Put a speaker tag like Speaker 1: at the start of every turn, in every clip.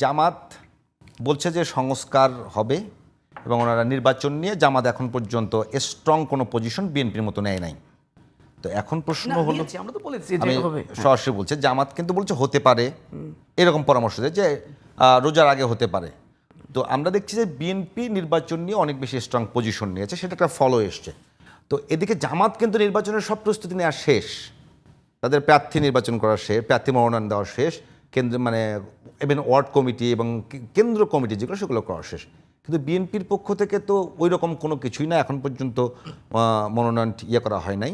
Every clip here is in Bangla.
Speaker 1: জামাত বলছে যে সংস্কার হবে এবং ওনারা নির্বাচন নিয়ে জামাত এখন পর্যন্ত স্ট্রং কোনো পজিশন বিএনপির মতো নেয় নাই। তো এখন প্রশ্ন হলো,
Speaker 2: আমরা তো বলেছি
Speaker 1: আমি সরাসরি বলছে জামাত কিন্তু বলছে হতে পারে, এরকম পরামর্শ দেয় যে রোজার আগে হতে পারে। তো আমরা দেখছি যে বিএনপি নির্বাচন নিয়ে অনেক বেশি স্ট্রং পজিশন নিয়েছে, সেটা একটা ফলো এসছে। তো এদিকে জামাত কিন্তু নির্বাচনের সব প্রস্তুতি নেওয়া শেষ, তাদের প্রার্থী নির্বাচন করা শেষ, প্রার্থী মনোনয়ন দেওয়া শেষ, কেন্দ্র মানে ইভেন ওয়ার্ড কমিটি এবং কেন্দ্র কমিটি যেগুলো সেগুলো করা শেষ। কিন্তু বিএনপির পক্ষ থেকে তো ওই রকম কোনো কিছুই না, এখন পর্যন্ত মনোনয়ন করা হয় নাই।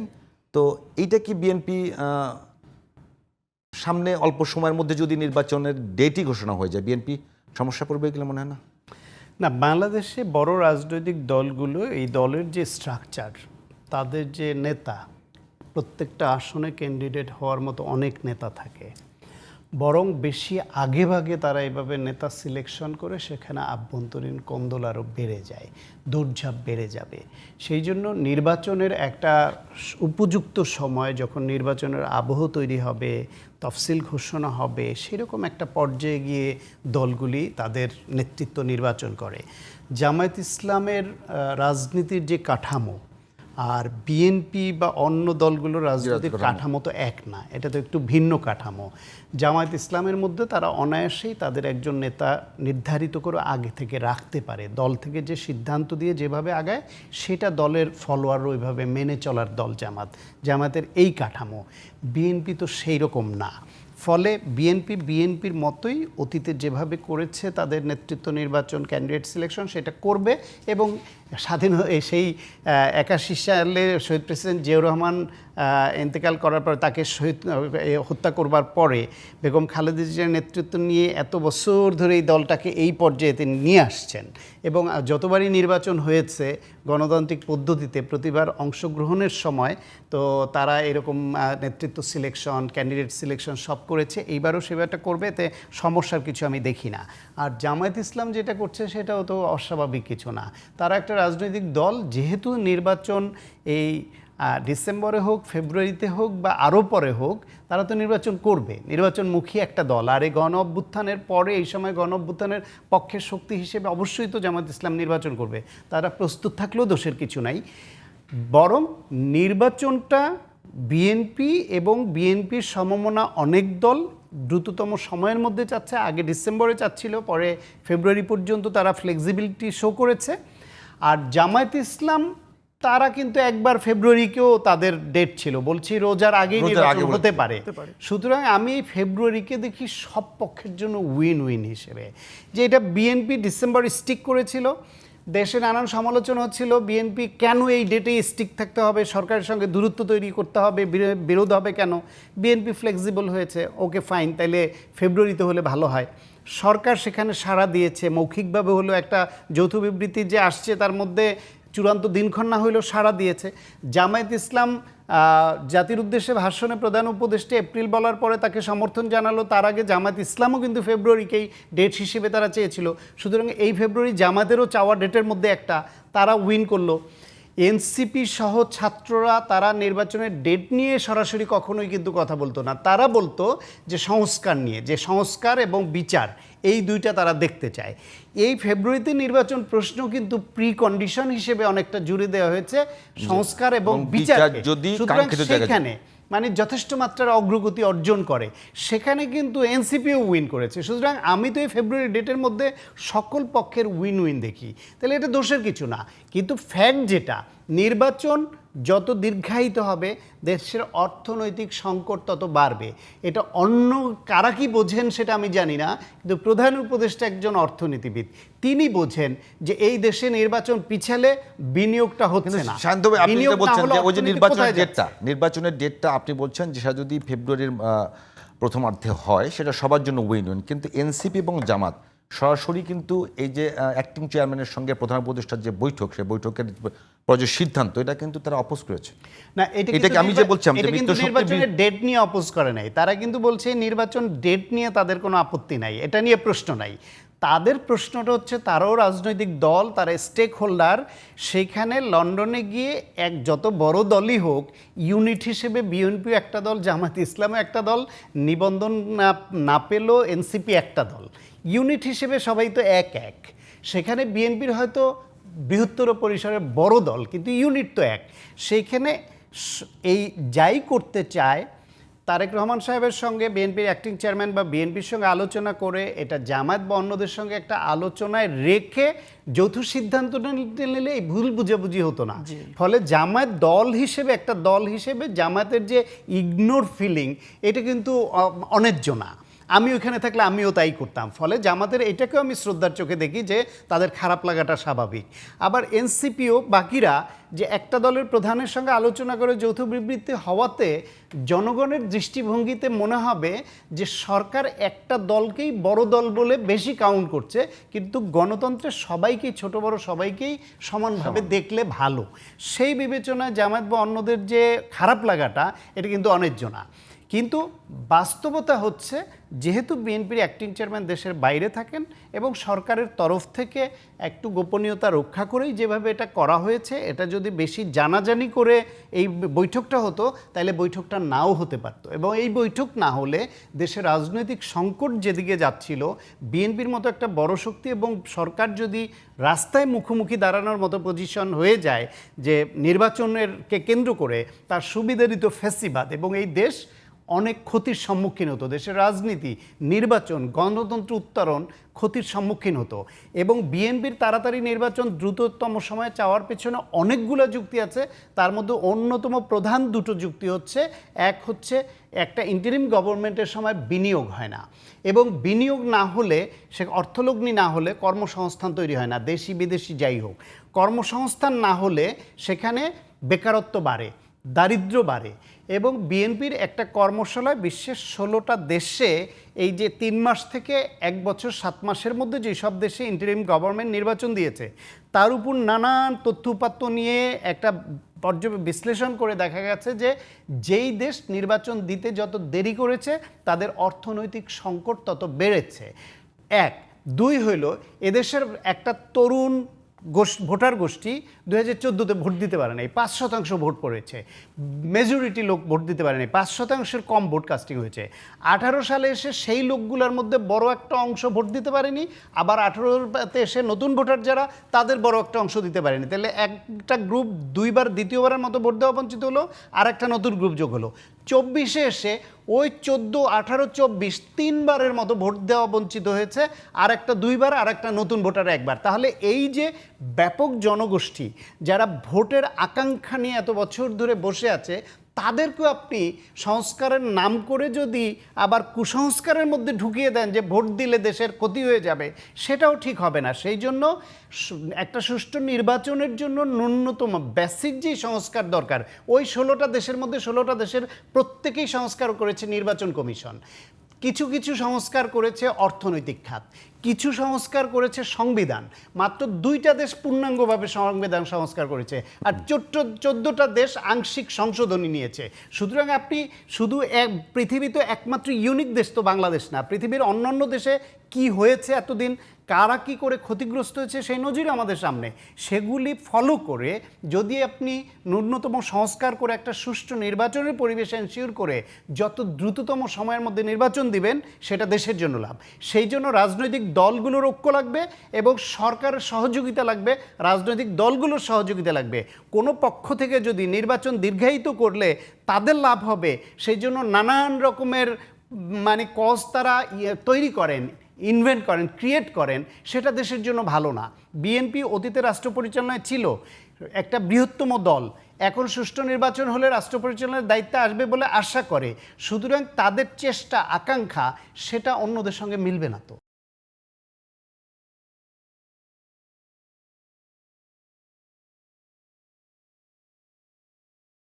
Speaker 1: তো এইটা কি বিএনপি সামনে অল্প সময়ের মধ্যে যদি নির্বাচনের ডেটই ঘোষণা হয়ে যায়, বিএনপি সমস্যা পড়বে এগুলো মনে হয় না?
Speaker 3: না, বাংলাদেশে বড় রাজনৈতিক দলগুলো এই দলের যে স্ট্রাকচার, তাদের যে নেতা, প্রত্যেকটা আসনে ক্যান্ডিডেট হওয়ার মতো অনেক নেতা থাকে, বরং বেশি আগেভাগে তারা এইভাবে নেতা সিলেকশন করে সেখানে আভ্যন্তরীণ কোন্দল আরও বেড়ে যায়, দৌড়ঝাঁপ বেড়ে যাবে। সেই জন্য নির্বাচনের একটা উপযুক্ত সময়, যখন নির্বাচনের আবহ তৈরি হবে, তফসিল ঘোষণা হবে, সেরকম একটা পর্যায়ে গিয়ে দলগুলি তাদের নেতৃত্ব নির্বাচন করে। জামায়াত ইসলামের রাজনীতির যে কাঠামো আর বিএনপি বা অন্য দলগুলোর রাজনৈতিক কাঠামো তো এক না, এটা তো একটু ভিন্ন কাঠামো। জামায়াত ইসলামের মধ্যে তারা অনায়াসেই তাদের একজন নেতা নির্ধারিত করে আগে থেকে রাখতে পারে, দল থেকে যে সিদ্ধান্ত দিয়ে যেভাবে আগায় সেটা দলের ফলোয়ার ওইভাবে মেনে চলার দল জামায়াতের এই কাঠামো। বিএনপি তো সেই রকম না, ফলে বিএনপির মতোই অতীতে যেভাবে করেছে তাদের নেতৃত্ব নির্বাচন, ক্যান্ডিডেট সিলেকশন, সেটা করবে। এবং স্বাধীন সেই 81 সালে শহীদ প্রেসিডেন্ট জিয়াউর রহমান ইন্তেকাল করার পর, তাকে হত্যা করবার পরে বেগম খালেদা জিয়ার নেতৃত্ব নিয়ে এত বছর ধরে এই দলটাকে এই পর্যায়ে তিনি নিয়ে আসছেন। এবং যতবারই নির্বাচন হয়েছে গণতান্ত্রিক পদ্ধতিতে, প্রতিবার অংশগ্রহণের সময় তো তারা এরকম নেতৃত্ব সিলেকশন, ক্যান্ডিডেট সিলেকশন সব করেছে, এইবারও সেবাটা করবে, এতে সমস্যার কিছু আমি দেখি না। আর জামায়াত ইসলাম যেটা করছে সেটাও তো অস্বাভাবিক কিছু না। তারা একটা রাজনৈতিক দল, যেহেতু নির্বাচন এই ডিসেম্বরে হোক, ফেব্রুয়ারিতে হোক বা আরও পরে হোক, তারা তো নির্বাচন করবে, নির্বাচনমুখী একটা দল। আর এই গণ অভ্যুত্থানের পরে, এই সময় গণ অভ্যুত্থানের পক্ষের শক্তি হিসেবে অবশ্যই তো জামায়াত ইসলাম নির্বাচন করবে, তারা প্রস্তুত থাকলেও দোষের কিছু নাই। বরং নির্বাচনটা বিএনপি এবং বিএনপির সমমনা অনেক দল দ্রুততম সময়ের মধ্যে চাচ্ছে। আগে ডিসেম্বরে চাচ্ছিল, পরে ফেব্রুয়ারি পর্যন্ত তারা ফ্লেক্সিবিলিটি শো করেছে। আর জামায়াত ইসলাম তারা কিন্তু একবার ফেব্রুয়ারিকেও তাদের ডেট ছিল, বলছি রোজার আগেই নির্বাচন হতে পারে। সুতরাং আমি ফেব্রুয়ারিকে দেখি সব পক্ষের জন্য উইন উইন হিসেবে। যে এটা বিএনপি ডিসেম্বর স্টিক করেছিল, দেশে নানান সমালোচনা হচ্ছিল বিএনপি কেন এই ডেটেই স্টিক থাকতে হবে, সরকারের সঙ্গে দূরত্ব তৈরি করতে হবে, বিরোধ হবে কেন। বিএনপি ফ্লেক্সিবল হয়েছে, ওকে ফাইন, তাইলে ফেব্রুয়ারিতে হলে ভালো হয়। সরকার সেখানে সাড়া দিয়েছে, মৌখিকভাবে হলেও একটা যৌথ বিবৃতি যে আসছে তার মধ্যে চূড়ান্ত দিনক্ষণ না হইলেও সাড়া দিয়েছে। জামায়াত ইসলাম জাতির উদ্দেশ্যে ভাষণে প্রধান উপদেষ্টা এপ্রিল বলার পরে তাকে সমর্থন জানালো, তার আগে জামায়াত ইসলামও কিন্তু ফেব্রুয়ারিকেই ডেট হিসেবে তারা চেয়েছিল। সুতরাং এই ফেব্রুয়ারি জামায়াতেরও চাওয়া ডেটের মধ্যে একটা, তারা উইন করলো। এনসিপি সহ ছাত্ররা তারা নির্বাচনের ডেট নিয়ে সরাসরি কখনোই কিন্তু কথা বলতো না, তারা বলতো যে সংস্কার নিয়ে, যে সংস্কার এবং বিচার এই দুইটা তারা দেখতে চায়। এই ফেব্রুয়ারিতে নির্বাচন প্রশ্ন কিন্তু প্রি কন্ডিশন হিসেবে অনেকটা জুড়ে দেওয়া হয়েছে সংস্কার এবং বিচার। সুতরাং সেখানে মানে যথেষ্ট মাত্রার অগ্রগতি অর্জন করে, সেখানে কিন্তু এনসিপিও উইন করেছে। সুতরাং আমি তো এই ফেব্রুয়ারি ডেটের মধ্যে সকল পক্ষের উইন উইন দেখি, তাহলে এটা দোষের কিছু না। কিন্তু ফ্যাক্ট যেটা, নির্বাচন যত দীর্ঘায়িত হবে দেশের অর্থনৈতিক সংকট তত বাড়বে। এটা অন্য কারা কি বোঝেন সেটা আমি জানি না, কিন্তু প্রধান উপদেষ্টা একজন অর্থনীতিবিদ, তিনি বোঝেন যে এই দেশে নির্বাচন পিছালে বিনিয়োগটা হচ্ছে না।
Speaker 1: নির্বাচনের ডেটটা আপনি বলছেন যে সেটা যদি ফেব্রুয়ারির প্রথমার্ধে হয় সেটা সবার জন্য উইন উইন, কিন্তু এনসিপি এবং জামাত সরাসরি কিন্তু এই যে অ্যাক্টিং চেয়ারম্যানের সঙ্গে প্রধান উপদেষ্টার যে বৈঠক, সেই বৈঠকের যে সিদ্ধান্ত, এটা কিন্তু তারা অপোজ করেছে।
Speaker 3: না, এটাকে আমি যে বলছিলাম যে নির্বাচনের ডেট নিয়ে অপোজ করে নাই, তারা কিন্তু বলছে নির্বাচন ডেট নিয়ে তাদের কোনো আপত্তি নাই, এটা নিয়ে প্রশ্ন নাই। তাদের প্রশ্নটা হচ্ছে তারাও রাজনৈতিক দল, তারা স্টেক হোল্ডার, সেখানে লন্ডনে গিয়ে যত বড় দলই হোক, ইউনিট হিসেবে বিএনপি একটা দল, জামাত ইসলামও একটা দল, নিবন্ধন না পেলেও এনসিপি একটা দল, ইউনিট হিসেবে সবাই তো এক এক। সেখানে বিএনপির হয়তো বৃহত্তর পরিসরে বড় দল, কিন্তু ইউনিট তো এক। সেইখানে এই যাই করতে চায়, তারেক রহমান সাহেবের সঙ্গে বিএনপির অ্যাক্টিং চেয়ারম্যান বা বিএনপির সঙ্গে আলোচনা করে, এটা জামায়াত বা অন্যদের সঙ্গে একটা আলোচনায় রেখে যৌথ সিদ্ধান্ত নিলে এই ভুল বুঝাবুঝি হতো না। ফলে জামায়াত দল হিসেবে, একটা দল হিসেবে জামায়াতের যে ইগনোর ফিলিং, এটা কিন্তু অন্যায্য না। আমি ওইখানে থাকলে আমিও তাই করতাম। ফলে জামাতের এটাকেও আমি শ্রদ্ধার চোখে দেখি যে তাদের খারাপ লাগাটা স্বাভাবিক। আবার এনসিপিও বাকিরা যে একটা দলের প্রধানের সঙ্গে আলোচনা করে যৌথ বিবৃতি হওয়াতে জনগণের দৃষ্টিভঙ্গিতে মনে হবে যে সরকার একটা দলকেই বড় দল বলে বেশি কাউন্ট করছে, কিন্তু গণতন্ত্রের সবাইকেই, ছোট বড় সবাইকেই সমানভাবে দেখলে ভালো। সেই বিবেচনায় জামায়াত বা অন্যদের যে খারাপ লাগাটা, এটা কিন্তু অন্যায্য না। কিন্তু বাস্তবতা হচ্ছে, যেহেতু বিএনপির অ্যাক্টিং চেয়ারম্যান দেশের বাইরে থাকেন এবং সরকারের তরফ থেকে একটু গোপনীয়তা রক্ষা করেই যেভাবে এটা করা হয়েছে, এটা যদি বেশি জানাজানি করে এই বৈঠকটা হতো, তাহলে বৈঠকটা নাও হতে পারতো। এবং এই বৈঠক না হলে দেশের রাজনৈতিক সংকট যেদিকে যাচ্ছিল, বিএনপির মতো একটা বড় শক্তি এবং সরকার যদি রাস্তায় মুখোমুখি দাঁড়ানোর মতো পজিশন হয়ে যায়, যে নির্বাচনেরকে কেন্দ্র করে তার সুবিধারিত ফ্যাসিবাদ, এবং এই দেশ অনেক ক্ষতির সম্মুখীন হতো, দেশের রাজনীতি, নির্বাচন, গণতন্ত্র উত্তরণ ক্ষতির সম্মুখীন হতো। এবং বিএনপির তাড়াতাড়ি নির্বাচন দ্রুততম সময়ে চাওয়ার পেছনে অনেকগুলো যুক্তি আছে। তার মধ্যে অন্যতম প্রধান দুটো যুক্তি হচ্ছে, এক হচ্ছে একটা ইন্টারিম গভর্নমেন্টের সময় বিনিয়োগ হয় না, এবং বিনিয়োগ না হলে, সে অর্থলগ্নি না হলে কর্মসংস্থান তৈরি হয় না, দেশি বিদেশি যাই হোক। কর্মসংস্থান না হলে সেখানে বেকারত্ব বাড়ে, দারিদ্র্য বাড়ে। এবং বিএনপির একটা কর্মশালায় বিশ্বের 16টা দেশে এই যে 3 মাস থেকে 1 বছর 7 মাসের মধ্যে যেসব দেশে ইন্টারিম গভর্নমেন্ট নির্বাচন দিয়েছে, তার উপর নানান তথ্য উপাত্ত নিয়ে একটা বিশ্লেষণ করে দেখা গেছে যে যেই দেশ নির্বাচন দিতে যত দেরি করেছে, তাদের অর্থনৈতিক সংকট তত বেড়েছে। 1, 2 হইল, এদেশের একটা তরুণ ভোটার গোষ্ঠী 2014-তে ভোট দিতে পারে নাই, 5% ভোট পড়েছে। মেজরিটি লোক ভোট দিতে পারে নাই, 5%-এর কম ভোট কাস্টিং হয়েছে। 18 সালে এসে সেই লোকগুলোর মধ্যে বড় একটা অংশ ভোট দিতে পারেনি, আবার 18-তে এসে নতুন ভোটার যারা, তাদের বড় একটা অংশ দিতে পারেনি। তাহলে একটা গ্রুপ দুইবার, দ্বিতীয়বারের মতো ভোট দেওয়া বঞ্চিত হলো, আর একটা নতুন গ্রুপ যোগ হলো। 24-এ এসে ওই 14, 18, 24 3বারের মতো ভোট দেওয়া বঞ্চিত হয়েছে, আর একটা 2বার, আর একটা নতুন ভোটার 1বার। তাহলে এই যে ব্যাপক জনগোষ্ঠী যারা ভোটের আকাঙ্ক্ষা নিয়ে এত বছর ধরে বসে আছে, তাদেরকেও আপনি সংস্কারের নাম করে যদি আবার কুসংস্কারের মধ্যে ঢুকিয়ে দেন যে ভোট দিলে দেশের ক্ষতি হয়ে যাবে, সেটাও ঠিক হবে না। সেই জন্য একটা সুষ্ঠু নির্বাচনের জন্য ন্যূনতম বেসিক যে সংস্কার দরকার, ওই 16টা দেশের মধ্যে 16টা দেশের প্রত্যেকেই সংস্কার করেছে নির্বাচন কমিশন। কিছু কিছু সংস্কার করেছে অর্থনৈতিক খাত, কিছু সংস্কার করেছে সংবিধান। মাত্র 2টা দেশ পূর্ণাঙ্গভাবে সংবিধান সংস্কার করেছে, আর 14টা দেশ আংশিক সংশোধনী নিয়েছে। সুতরাং আপনি শুধু পৃথিবীতে একমাত্র ইউনিক দেশ তো বাংলাদেশ না, পৃথিবীর অন্যান্য দেশে কি হয়েছে এতদিন, কারা কী করে ক্ষতিগ্রস্ত হয়েছে, সেই নজির আমাদের সামনে। সেগুলি ফলো করে যদি আপনি ন্যূনতম সংস্কার করে একটা সুষ্ঠু নির্বাচনের পরিবেশ এনশিওর করে যত দ্রুততম সময়ের মধ্যে নির্বাচন দিবেন, সেটা দেশের জন্য লাভ। সেই জন্য রাজনৈতিক দলগুলোর ঐক্য লাগবে এবং সরকারের সহযোগিতা লাগবে, রাজনৈতিক দলগুলোর সহযোগিতা লাগবে। কোনো পক্ষ থেকে যদি নির্বাচন দীর্ঘায়িত করলে তাদের লাভ হবে, সেই জন্য নানান রকমের কজ তারা তৈরি করেন, ইনভেন্ট করেন, ক্রিয়েট করেন, সেটা দেশের জন্য ভালো না। বিএনপি অতীতে রাষ্ট্র পরিচালনায় ছিল একটা বৃহত্তম দল, এখন সুষ্ঠু নির্বাচন হলে রাষ্ট্র পরিচালনার দায়িত্ব আসবে বলে আশা করে। সুতরাং তাদের চেষ্টা, আকাঙ্ক্ষা, সেটা অন্যদের সঙ্গে মিলবে না তো।